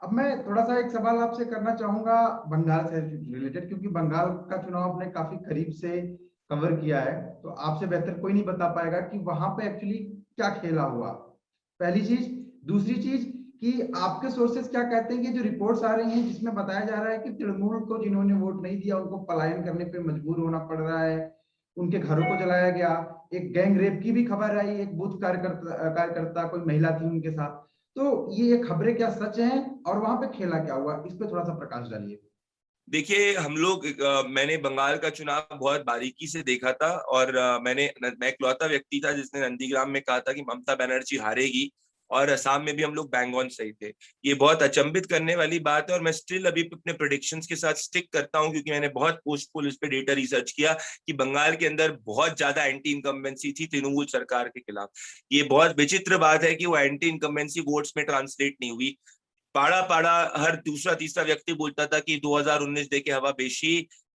अब मैं थोड़ा-सा एक सवाल आपसे करना चाहूँगा बंगाल से रिलेटेड, क्योंकि बंगाल का चुनाव आपने काफ़ी करीब से कवर किया है, तो आपसे बेहतर कोई नहीं बता पाएगा कि वहाँ पे एक्चुअली क्या खेला हुआ। पहली चीज़। दूसरी चीज़ कि आपके सोर्सेज़ क्या कहते हैं कि जो रिपोर्ट्स आ रही हैं जिसमें बताया जा रहा है कि तृणमूल को जिन्होंने वोट नहीं दिया उनको पलायन करने पे मजबूर होना पड़ रहा है, उनके घरों को जलाया गया, एक गैंग रेप की भी खबर आई, एक बूथ कार्यकर्ता कोई महिला थी उनके साथ। तो ये खबरें क्या सच हैं और वहाँ पे खेला क्या हुआ? इस पे थोड़ा-सा प्रकाश डालिए। देखिए, हम लोग मैंने बंगाल का चुनाव बहुत बारीकी से देखा था और मैं इकलौता व्यक्ति था जिसने नंदीग्राम में कहा था कि ममता बनर्जी हारेगी और असम में भी हम लोग बैंग ऑन सही थे। ये बहुत अचंभित करने वाली बात है और मैं स्टिल अभी भी अपने प्रेडिक्शंस के साथ स्टिक करता हूँ क्योंकि मैंने बहुत पोस्ट पोल इस पे डेटा रिसर्च किया कि बंगाल के अंदर बहुत ज्यादा एंटी इनकम्बेंसी थी तृणमूल सरकार के खिलाफ। ये बहुत विचित्र बात है कि वो एंटी इनकम्बेंसी वोट्स में ट्रांसलेट नहीं हुई। पाड़ा पाड़ा हर दूसरा तीसरा व्यक्ति बोलता था कि 2019 देखे हवा बेशी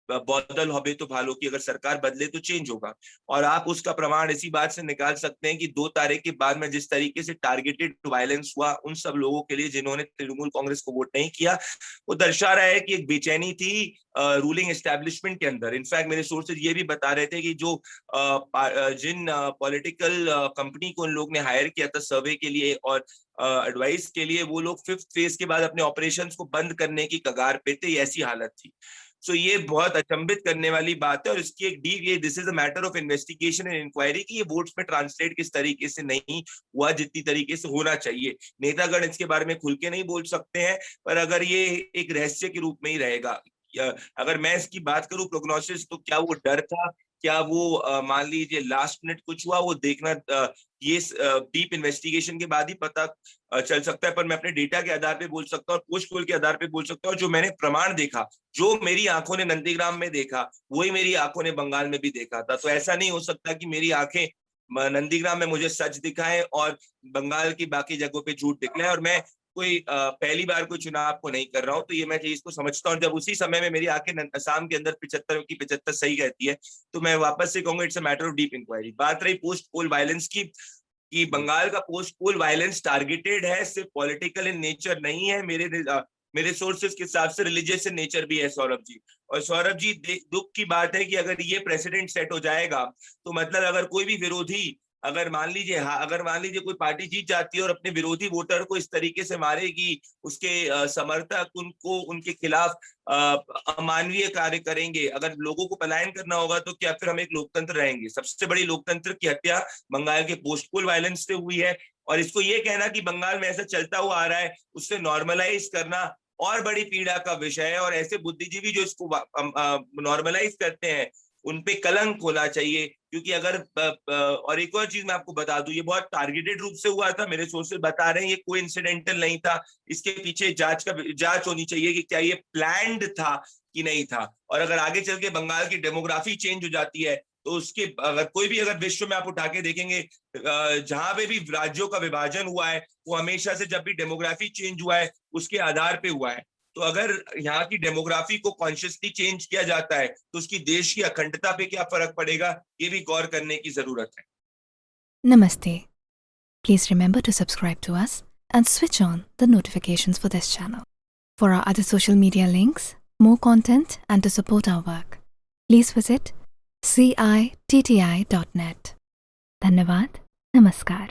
बदल हबे तो भालो की अगर सरकार बदले तो चेंज होगा। और आप उसका प्रमाण इसी बात से निकाल सकते हैं कि 2 तारीख के बाद में जिस तरीके से टारगेटेड वायलेंस हुआ उन सब लोगों के लिए जिन्होंने तृणमूल कांग्रेस को वोट नहीं किया, वो दर्शा रहा है कि एक बेचैनी थी रूलिंग एस्टेब्लिशमेंट के अंदर। इनफैक्ट मेरे सोर्सेज ये भी बता रहे थे कि जिन पॉलिटिकल कंपनी को उन लोग ने हायर किया था सर्वे के लिए और एडवाइस के लिए, वो लोग 5th फेज के बाद अपने ऑपरेशंस को बंद करने की कगार पे थे, ऐसी हालत थी। सो ये बहुत अचंभित करने वाली बात है और इसकी एक डीप ये this is a matter of investigation and inquiry कि ये वोट्स में ट्रांसलेट किस तरीके से नहीं हुआ जितनी तरीके से होना चाहिए। नेतागण इसके बारे में खुल के नहीं बोल सकते हैं, पर अगर ये एक रहस्य के रूप में ही रहेगा। अगर मैं इसकी बात करूं प्रोग्नोसिस, तो क्या वो डर था, क्या वो मान लीजिए लास्ट मिनट कुछ हुआ, वो देखना ये डीप इन्वेस्टिगेशन के बाद ही पता चल सकता है। पर मैं अपने डेटा के आधार पे बोल सकता हूँ और पोस्ट पोल के आधार पे बोल सकता हूँ, जो मैंने प्रमाण देखा, जो मेरी आंखों ने नंदीग्राम में देखा, वही मेरी आंखों ने बंगाल में भी देखा था। तो ऐसा नहीं हो सकता कि मेरी आंखें नंदीग्राम में मुझे सच दिखाएं और बंगाल की बाकी जगहों पे झूठ दिखलाएं। और मैं कोई पहली बार कोई चुनाव को नहीं कर रहा हूँ, तो ये मैं चीज को समझता हूँ। जब उसी समय में मेरी आंखें असम के अंदर 75 की 75 सही रहती है, तो मैं वापस से कहूंगा it's a matter of deep inquiry. बात रही पोस्ट पोल वायलेंस की, कि बंगाल का पोस्ट पोल वायलेंस टारगेटेड है, सिर्फ पॉलिटिकल इन नेचर नहीं है। मेरे सोर्सेज के हिसाब से रिलीजियस इन नेचर भी है, सौरभ जी। और सौरभ जी, दुख की बात है कि अगर ये प्रेसिडेंट सेट हो जाएगा, तो मतलब अगर कोई भी विरोधी, अगर मान लीजिए कोई पार्टी जीत जाती है और अपने विरोधी वोटर को इस तरीके से मारेगी, उसके समर्थक उनको उनके खिलाफ अमानवीय कार्य करेंगे, अगर लोगों को पलायन करना होगा, तो क्या फिर हम एक लोकतंत्र रहेंगे? सबसे बड़ी लोकतंत्र की हत्या बंगाल के पोस्ट पोल वायलेंस से हुई है। और इसको ये कहना कि बंगाल में ऐसा चलता हुआ आ रहा है, उससे नॉर्मलाइज करना और बड़ी पीड़ा का विषय है। और ऐसे बुद्धिजीवी जो इसको नॉर्मलाइज करते हैं, उन पे कलंक होना चाहिए। क्योंकि अगर और एक और चीज मैं आपको बता दूं, ये बहुत टारगेटेड रूप से हुआ था। मेरे सोर्सेज बता रहे हैं ये कोई इंसिडेंटल नहीं था, इसके पीछे जांच होनी चाहिए कि क्या ये प्लान्ड था कि नहीं था। और अगर आगे चल के बंगाल की डेमोग्राफी चेंज हो जाती है, तो उसके अगर विश्व में आप उठा के देखेंगे, जहां पे भी राज्यों का विभाजन हुआ है, वो हमेशा से जब भी डेमोग्राफी चेंज हुआ है उसके आधार पे हुआ है। तो अगर यहाँ की डेमोग्राफी को कॉन्शियसली चेंज किया जाता है, तो उसकी देश की अखंडता पे क्या फर्क पड़ेगा, ये भी गौर करने की जरूरत है। Namaste. Please remember to subscribe to us and switch on the notifications for this channel. For our other social media links, more content, and to support our work, please visit citti.net. Dhanyavad. Namaskar.